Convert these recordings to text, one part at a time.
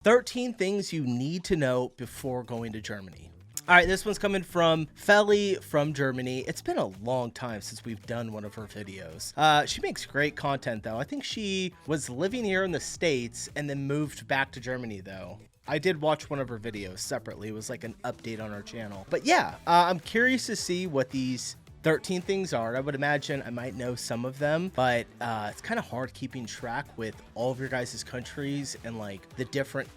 13 things you need to know before going to Germany. All right, this one's coming from Feli from Germany. It's been a long time since we've done one of her videos. She makes great content, though. I think she was living here in the States and then moved back to Germany, though. I did watch one of her videos separately. It was like an update on her channel. But yeah, I'm curious to see what these 13 things are. I would imagine I might know some of them, but it's kind of hard keeping track with all of your guys' countries and like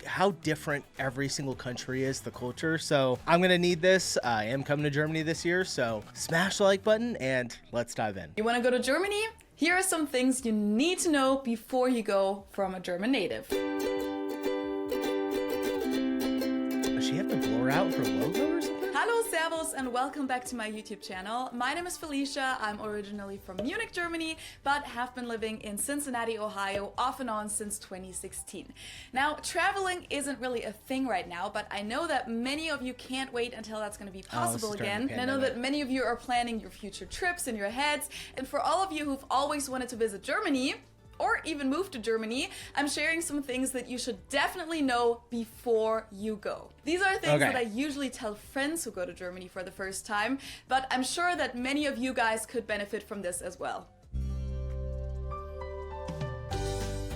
how different every single country is, the culture. So I'm gonna need this. I am coming to Germany this year, so smash the like button and let's dive in. You want to go to Germany? Here are some things you need to know before you go from a German native. Does she have to blur out her logo or something? Hallo, servus, and welcome back to my YouTube channel. My name is Felicia. I'm originally from Munich, Germany, but have been living in Cincinnati, Ohio, off and on since 2016. Now, traveling isn't really a thing right now, but I know that many of you can't wait until that's going to be possible again. And I know that many of you are planning your future trips in your heads. And for all of you who've always wanted to visit Germany, or even move to Germany, I'm sharing some things that you should definitely know before you go. These are things that I usually tell friends who go to Germany for the first time, but I'm sure that many of you guys could benefit from this as well.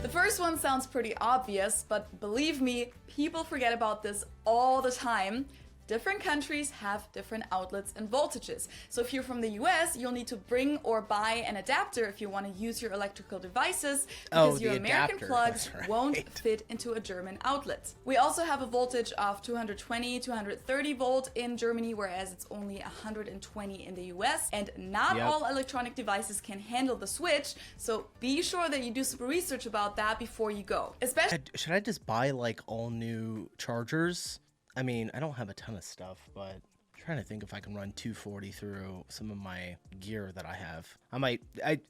The first one sounds pretty obvious, but believe me, people forget about this all the time. Different countries have different outlets and voltages. So if you're from the US, you'll need to bring or buy an adapter if you want to use your electrical devices, because your American plugs won't fit into a German outlet. We also have a voltage of 220, 230 volt in Germany, whereas it's only 120 in the US. And not all electronic devices can handle the switch, so be sure that you do some research about that before you go. Especially, should I just buy like all new chargers? I mean, I don't have a ton of stuff, but I'm trying to think if I can run 240 through some of my gear that I have.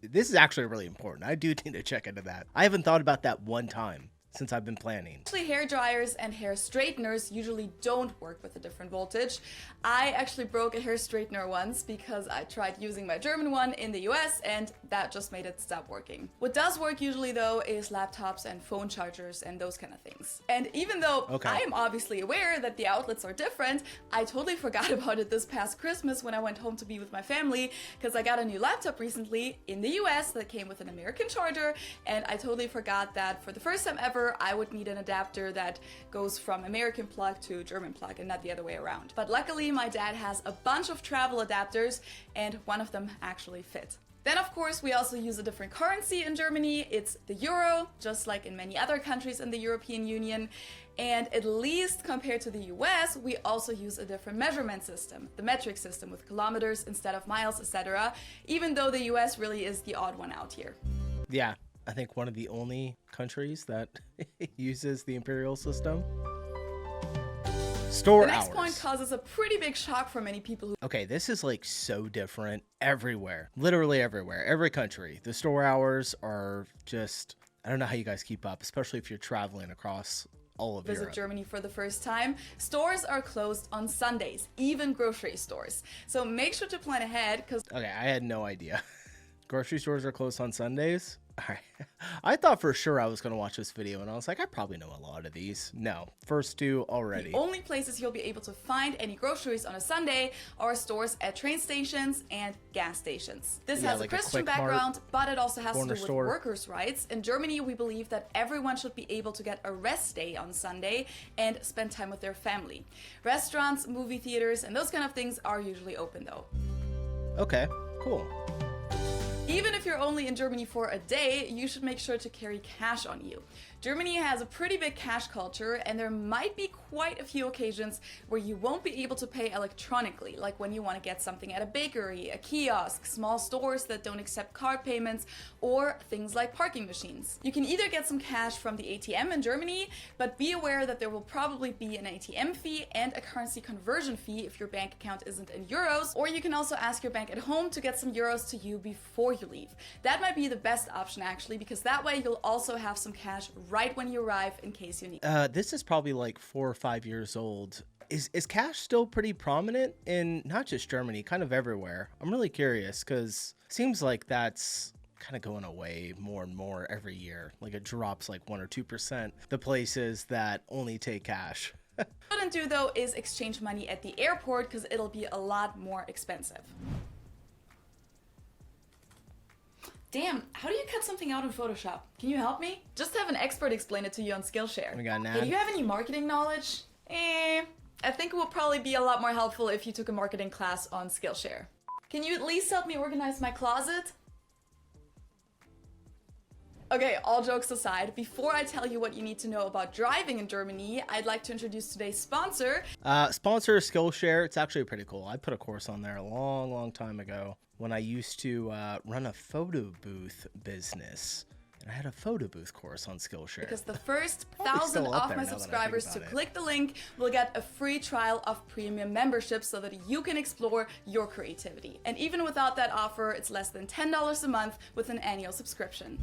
This is actually really important. I do need to check into that. I haven't thought about that one time since I've been planning. Hair dryers and hair straighteners usually don't work with a different voltage. I actually broke a hair straightener once because I tried using my German one in the US and that just made it stop working. What does work usually though is laptops and phone chargers and those kind of things. And even though I am obviously aware that the outlets are different, I totally forgot about it this past Christmas when I went home to be with my family, because I got a new laptop recently in the US that came with an American charger, and I totally forgot that for the first time ever I would need an adapter that goes from American plug to German plug and not the other way around. But luckily my dad has a bunch of travel adapters and one of them actually fit. Then of course we also use a different currency in Germany. It's the euro, just like in many other countries in the European Union. And at least compared to the US, we also use a different measurement system, the metric system with kilometers instead of miles, etc. Even though the US really is the odd one out here. Yeah. I think one of the only countries that uses the imperial system. Store hours. The next point causes a pretty big shock for many people. Okay, this is like so different everywhere. Literally everywhere. Every country. The store hours are just, I don't know how you guys keep up, especially if you're traveling across all of Europe. Visit Germany for the first time. Stores are closed on Sundays, even grocery stores. So make sure to plan ahead because... Okay, I had no idea. Grocery stores are closed on Sundays? All right. I thought for sure I was going to watch this video and I was like, I probably know a lot of these. No, first two already. The only places you'll be able to find any groceries on a Sunday are stores at train stations and gas stations. This has like a Christian background, but it also has to do with workers' rights. In Germany, we believe that everyone should be able to get a rest day on Sunday and spend time with their family. Restaurants, movie theaters, and those kind of things are usually open though. Okay, cool. Even if you're only in Germany for a day, you should make sure to carry cash on you. Germany has a pretty big cash culture, and there might be quite a few occasions where you won't be able to pay electronically, like when you want to get something at a bakery, a kiosk, small stores that don't accept card payments, or things like parking machines. You can either get some cash from the ATM in Germany, but be aware that there will probably be an ATM fee and a currency conversion fee if your bank account isn't in euros, or you can also ask your bank at home to get some euros to you before you leave. That might be the best option actually, because that way you'll also have some cash right when you arrive in case you need. This is probably like 4 or 5 years old. Is cash still pretty prominent in not just Germany, kind of everywhere? I'm really curious because it seems like that's kind of going away more and more every year. Like it drops like 1 or 2%. The places that only take cash. Shouldn't do though is exchange money at the airport because it'll be a lot more expensive. Damn, how do you cut something out in Photoshop? Can you help me? Just have an expert explain it to you on Skillshare. We got an ad. Hey, do you have any marketing knowledge? I think it will probably be a lot more helpful if you took a marketing class on Skillshare. Can you at least help me organize my closet? Okay, all jokes aside, before I tell you what you need to know about driving in Germany, I'd like to introduce today's sponsor. Sponsor is Skillshare. It's actually pretty cool. I put a course on there a long time ago when I used to run a photo booth business. And I had a photo booth course on Skillshare. Because the first 1,000 of my subscribers to click the link will get a free trial of premium membership so that you can explore your creativity. And even without that offer, it's less than $10 a month with an annual subscription.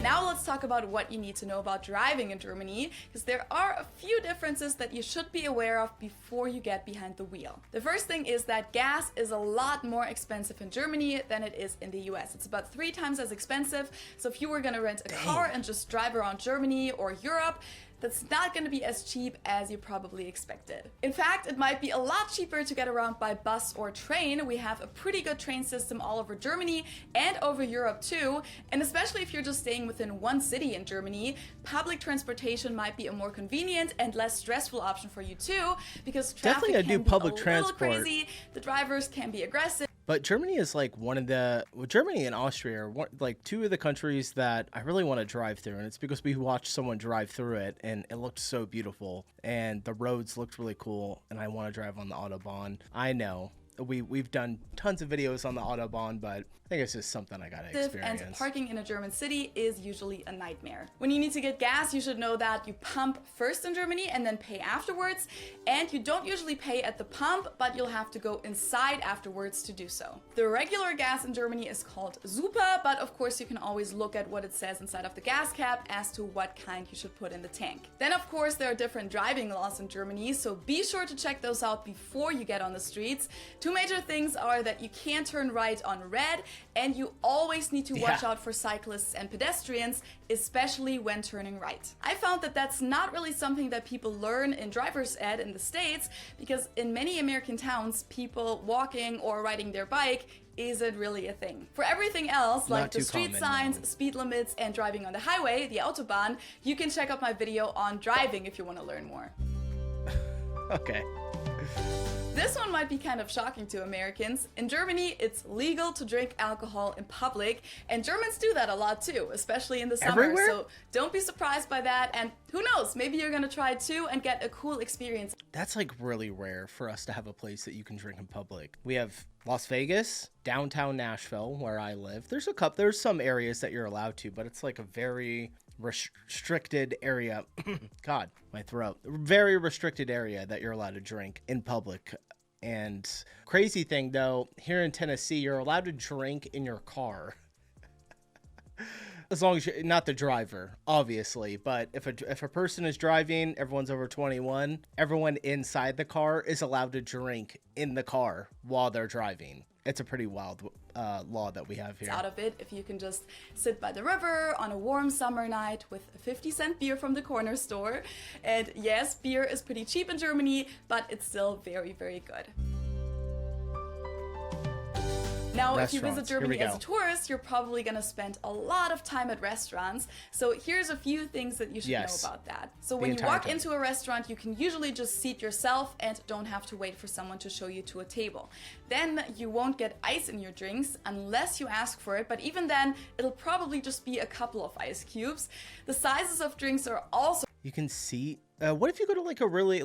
Now let's talk about what you need to know about driving in Germany, because there are a few differences that you should be aware of before you get behind the wheel. The first thing is that gas is a lot more expensive in Germany than it is in the US. It's about 3 times as expensive, so if you were gonna rent a car and just drive around Germany or Europe, that's not going to be as cheap as you probably expected. In fact, it might be a lot cheaper to get around by bus or train. We have a pretty good train system all over Germany and over Europe too. And especially if you're just staying within one city in Germany, public transportation might be a more convenient and less stressful option for you too, because traffic can be a little crazy, the drivers can be aggressive. But Germany is like Germany and Austria are like 2 of the countries that I really want to drive through. And it's because we watched someone drive through it and it looked so beautiful and the roads looked really cool. And I want to drive on the Autobahn. I know we've done tons of videos on the Autobahn, but I think it's just something I gotta experience. And parking in a German city is usually a nightmare. When you need to get gas, you should know that you pump first in Germany and then pay afterwards. And you don't usually pay at the pump, but you'll have to go inside afterwards to do so. The regular gas in Germany is called Super, but of course you can always look at what it says inside of the gas cap as to what kind you should put in the tank. Then of course there are different driving laws in Germany, so be sure to check those out before you get on the streets. 2 major things are that you can't turn right on red, and you always need to watch out for cyclists and pedestrians, especially when turning right. I found that that's not really something that people learn in driver's ed in the States, because in many American towns, people walking or riding their bike isn't really a thing. For everything else, like the street signs, speed limits, and driving on the highway, the Autobahn, you can check out my video on driving if you want to learn more. Okay. This one might be kind of shocking to Americans. In Germany, it's legal to drink alcohol in public, and Germans do that a lot too, especially in the summer. Everywhere? So don't be surprised by that, and who knows, maybe you're gonna try it too and get a cool experience. That's like really rare for us to have a place that you can drink in public. We have Las Vegas, downtown Nashville, where I live. There's some areas that you're allowed to, but it's like a very restricted area. God, my throat. Very restricted area that you're allowed to drink in public. And crazy thing though, here in Tennessee, you're allowed to drink in your car. As long as you're not the driver, obviously. But if a person is driving, everyone's over 21, everyone inside the car is allowed to drink in the car while they're driving. It's a pretty wild law that we have here. Out of it, if you can just sit by the river on a warm summer night with a 50-cent beer from the corner store. And yes, beer is pretty cheap in Germany, but it's still very, very good. Now, if you visit Germany as a tourist, you're probably going to spend a lot of time at restaurants. So here's a few things that you should know about that. So when you walk into a restaurant, you can usually just seat yourself and don't have to wait for someone to show you to a table. Then you won't get ice in your drinks unless you ask for it. But even then, it'll probably just be a couple of ice cubes. The sizes of drinks are also... You can seat... what if you go to like a really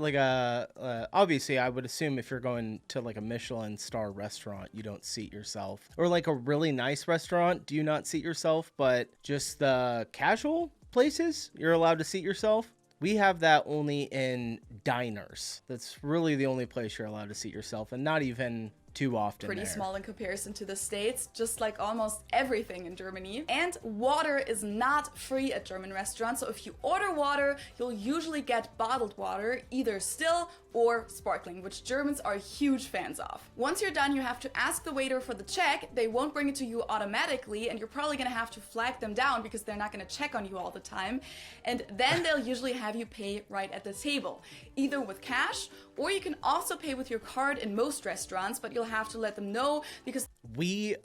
obviously I would assume if you're going to like a Michelin star restaurant, you don't seat yourself, or like a really nice restaurant, do you not seat yourself? But just the casual places, you're allowed to seat yourself. We have that only in diners. That's really the only place you're allowed to seat yourself, and not even too often pretty there. small in comparison to the States, just like almost everything in Germany. And water is not free at German restaurants, so if you order water, you'll usually get bottled water, either still or sparkling, which Germans are huge fans of. Once you're done, you have to ask the waiter for the check. They won't bring it to you automatically, and you're probably gonna have to flag them down because they're not gonna check on you all the time. And then they'll usually have you pay right at the table, either with cash, or you can also pay with your card in most restaurants, but you'll have to let them know because we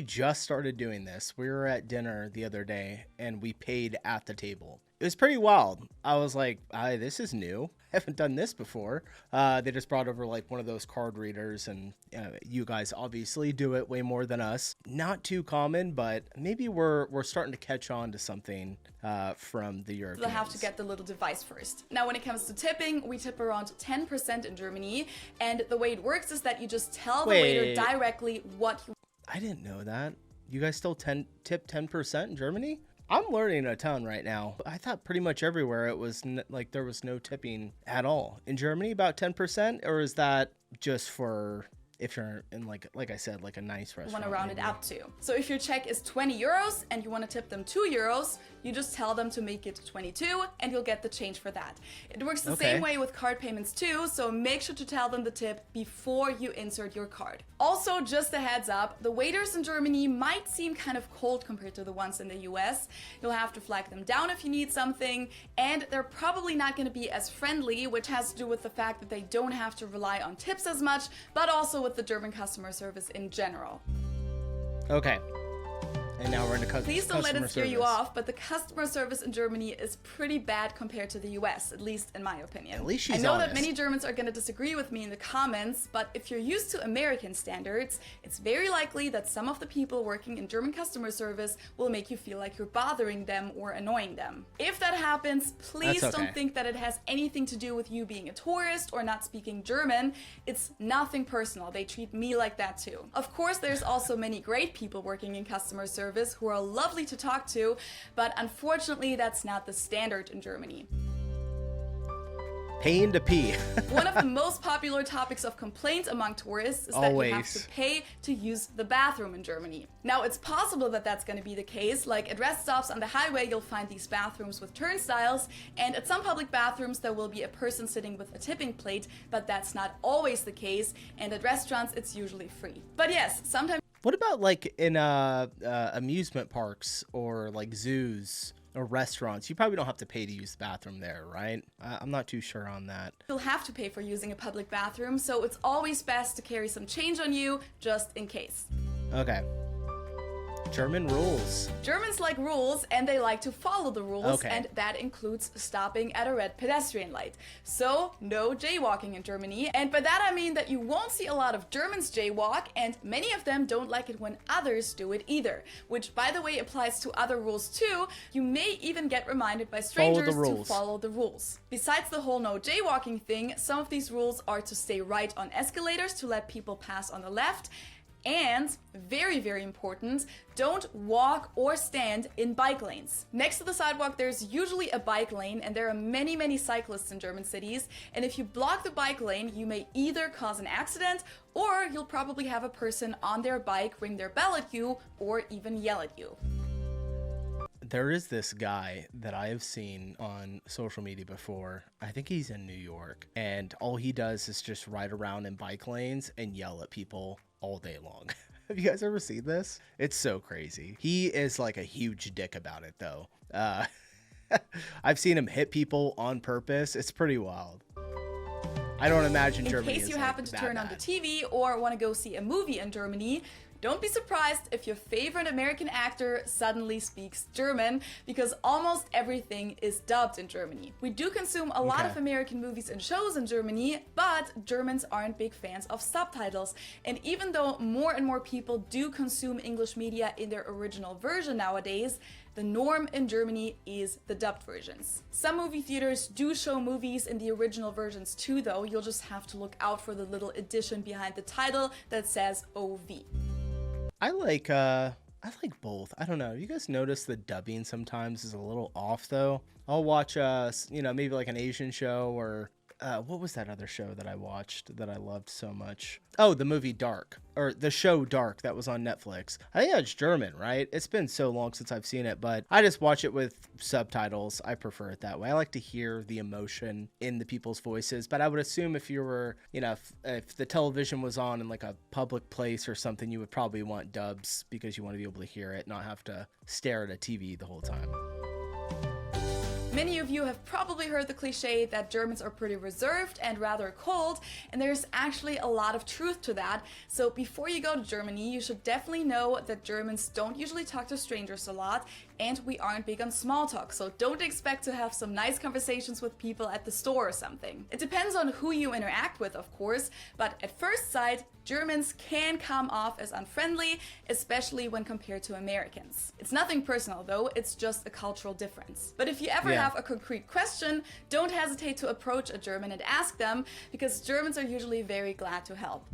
just started doing this. We were at dinner the other day and we paid at the table. It was pretty wild. I was like, this is new. I haven't done this before. They just brought over like one of those card readers, and you guys obviously do it way more than us. Not too common, but maybe we're starting to catch on to something from the Europeans. they'll have to get the little device first. Now, when it comes to tipping, we tip around 10% in Germany, and the way it works is that you just tell the waiter directly what you... I didn't know that. You guys still tip 10% in Germany? I'm learning a ton right now. I thought pretty much everywhere it was like there was no tipping at all. In Germany, about 10%? Or is that just for if you're in like I said, like a nice restaurant? want to round it up to. So if your check is 20 euros and you want to tip them 2 euros, you just tell them to make it 22 and you'll get the change for that. It works the same way with card payments too, so make sure to tell them the tip before you insert your card. Also, just a heads up, the waiters in Germany might seem kind of cold compared to the ones in the US. You'll have to flag them down if you need something, and they're probably not going to be as friendly, which has to do with the fact that they don't have to rely on tips as much, but also with the German customer service in general. Okay. And now we're into Please don't let it scare you off, but the customer service in Germany is pretty bad compared to the US, at least in my opinion. At least she's I know honest. that many Germans are going to disagree with me in the comments, but if you're used to American standards, it's very likely that some of the people working in German customer service will make you feel like you're bothering them or annoying them. If that happens, please don't think that it has anything to do with you being a tourist or not speaking German. It's nothing personal. They treat me like that too. Of course, there's also many great people working in customer service who are lovely to talk to, but unfortunately that's not the standard in Germany. Paying to pee. One of the most popular topics of complaints among tourists is that you have to pay to use the bathroom in Germany. Now, it's possible that that's going to be the case. Like at rest stops on the highway, you'll find these bathrooms with turnstiles, and at some public bathrooms there will be a person sitting with a tipping plate, but that's not always the case, and at restaurants it's usually free. But yes, sometimes... What about like in amusement parks or like zoos or restaurants? You probably don't have to pay to use the bathroom there, right? I'm not too sure on that. You'll have to pay for using a public bathroom, so it's always best to carry some change on you, just in case. Okay. German rules. Germans like rules, and they like to follow the rules, and that includes stopping at a red pedestrian light. So, no jaywalking in Germany. And by that I mean that you won't see a lot of Germans jaywalk, and many of them don't like it when others do it either. Which, by the way, applies to other rules too. You may even get reminded by strangers to follow the rules. Besides the whole no jaywalking thing, some of these rules are to stay right on escalators to let people pass on the left. And, very, very important, don't walk or stand in bike lanes. Next to the sidewalk, there's usually a bike lane, and there are many, many cyclists in German cities. And if you block the bike lane, you may either cause an accident, or you'll probably have a person on their bike ring their bell at you, or even yell at you. There is this guy that I have seen on social media before. I think he's in New York, and all he does is just ride around in bike lanes and yell at people all day long. Have you guys ever seen this? It's so crazy. He is like a huge dick about it though. I've seen him hit people on purpose. It's pretty wild. I don't imagine Germany is in case you happen to turn on the TV or want to go see a movie in Germany, don't be surprised if your favorite American actor suddenly speaks German, because almost everything is dubbed in Germany. We do consume a lot of American movies and shows in Germany, but Germans aren't big fans of subtitles. And even though more and more people do consume English media in their original version nowadays, the norm in Germany is the dubbed versions. Some movie theaters do show movies in the original versions too, though. You'll just have to look out for the little addition behind the title that says OV. I like both. I don't know. You guys notice the dubbing sometimes is a little off though? I'll watch maybe like an Asian show or what was that other show that I watched that I loved so much? Oh, the movie Dark, or the show Dark that was on Netflix. I think it's German, right? It's been so long since I've seen it, but I just watch it with subtitles. I prefer it that way. I like to hear the emotion in the people's voices, but I would assume if you were, you know, if the television was on in like a public place or something, you would probably want dubs because you want to be able to hear it, not have to stare at a TV the whole time. Many of you have probably heard the cliche that Germans are pretty reserved and rather cold, and there's actually a lot of truth to that. So before you go to Germany, you should definitely know that Germans don't usually talk to strangers a lot, and we aren't big on small talk, so don't expect to have some nice conversations with people at the store or something. It depends on who you interact with, of course, but at first sight, Germans can come off as unfriendly, especially when compared to Americans. It's nothing personal though, it's just a cultural difference. But if you ever have a concrete question, don't hesitate to approach a German and ask them, because Germans are usually very glad to help.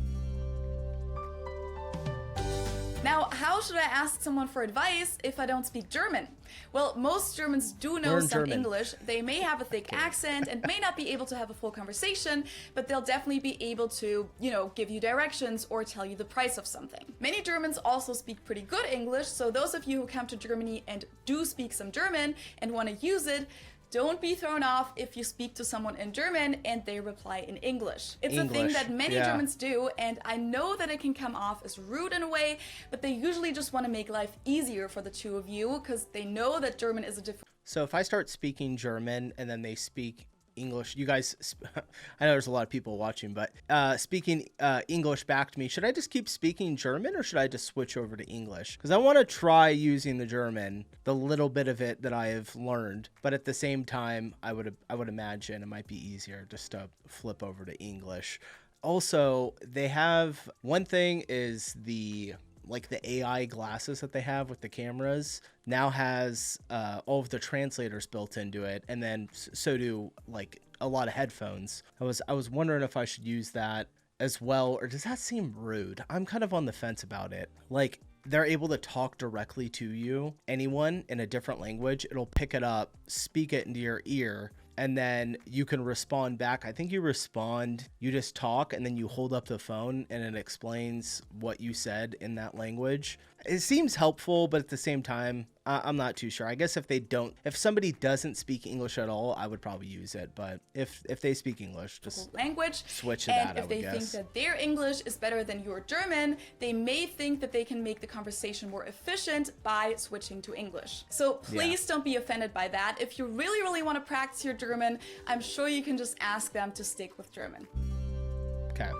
Now, how should I ask someone for advice if I don't speak German? Well, most Germans do know some English. They may have a thick accent and may not be able to have a full conversation, but they'll definitely be able to, you know, give you directions or tell you the price of something. Many Germans also speak pretty good English, so those of you who come to Germany and do speak some German and want to use it, don't be thrown off if you speak to someone in German and they reply in English. It's a thing that many Germans do, and I know that it can come off as rude in a way, but they usually just want to make life easier for the two of you because they know that German is a different... So if I start speaking German and then they speak English, you guys, I know there's a lot of people watching, but speaking English back to me, should I just keep speaking German or should I just switch over to English? Because I want to try using the German, the little bit of it that I have learned, but at the same time, I would imagine it might be easier just to flip over to English. Also, they have, one thing is the AI glasses that they have with the cameras now has all of the translators built into it, and then so do like a lot of headphones. I was wondering if I should use that as well, or does that seem rude? I'm kind of on the fence about it. Like, they're able to talk directly to you, anyone in a different language, it'll pick it up, speak it into your ear, and then you can respond back. I think you respond, you just talk, and then you hold up the phone and it explains what you said in that language. It seems helpful, but at the same time, I'm not too sure. I guess if somebody doesn't speak English at all, I would probably use it. But if they speak English, just language, switch to that, and if they think that their English is better than your German, they may think that they can make the conversation more efficient by switching to English. So please don't be offended by that. If you really, really want to practice your German, I'm sure you can just ask them to stick with German. Okay.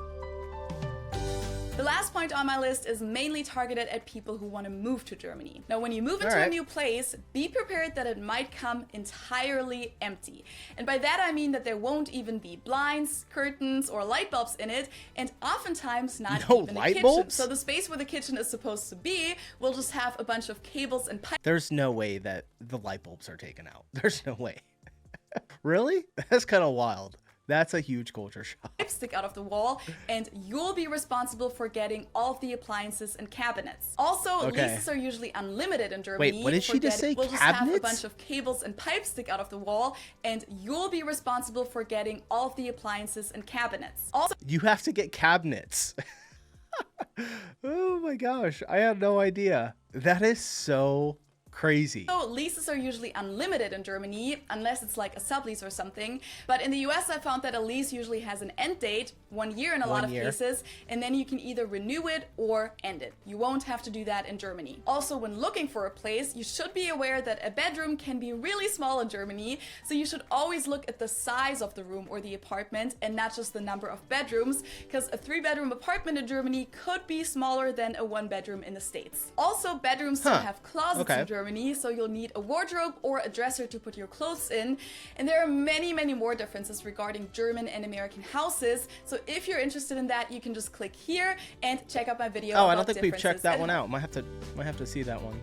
The last point on my list is mainly targeted at people who want to move to Germany. Now, when you move into a new place, be prepared that it might come entirely empty. And by that I mean that there won't even be blinds, curtains, or light bulbs in it, and oftentimes not even a kitchen. So the space where the kitchen is supposed to be will just have a bunch of cables and pipes. There's no way that the light bulbs are taken out. There's no way. Really? That's kind of wild. That's a huge culture shock. Stick out of the wall, and you'll be responsible for getting all of the appliances and cabinets. Also, leases are usually unlimited in Germany. Wait, what did she just say? We'll just have a bunch of cables and pipes stick out of the wall, and you'll be responsible for getting all of the appliances and cabinets. Also, you have to get cabinets. Oh my gosh, I had no idea. That is so crazy. So leases are usually unlimited in Germany, unless it's like a sublease or something. But in the US, I found that a lease usually has an end date, 1 year in a lot of cases, and then you can either renew it or end it. You won't have to do that in Germany. Also, when looking for a place, you should be aware that a bedroom can be really small in Germany, so you should always look at the size of the room or the apartment and not just the number of bedrooms, because a 3-bedroom apartment in Germany could be smaller than a 1-bedroom in the States. Also, bedrooms don't have closets in Germany, so you'll need a wardrobe or a dresser to put your clothes in. And there are many, many more differences regarding German and American houses. So if you're interested in that, you can just click here and check out my video. Oh, I don't think we've checked that one out. Might have to see that one.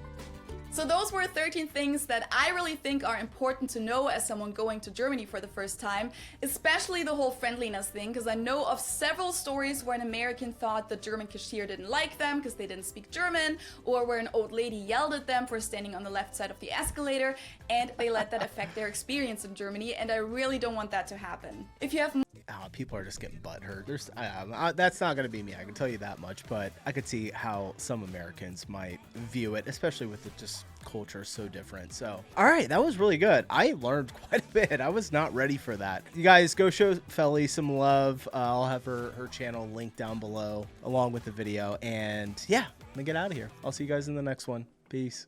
So those were 13 things that I really think are important to know as someone going to Germany for the first time, especially the whole friendliness thing, because I know of several stories where an American thought the German cashier didn't like them because they didn't speak German, or where an old lady yelled at them for standing on the left side of the escalator, and they let that affect their experience in Germany, and I really don't want that to happen. If you have people are just getting butthurt. That's not going to be me. I can tell you that much. But I could see how some Americans might view it, especially with the just culture so different. So, all right, that was really good. I learned quite a bit. I was not ready for that. You guys go show Feli some love. I'll have her channel linked down below along with the video. And yeah, I'm gonna get out of here. I'll see you guys in the next one. Peace.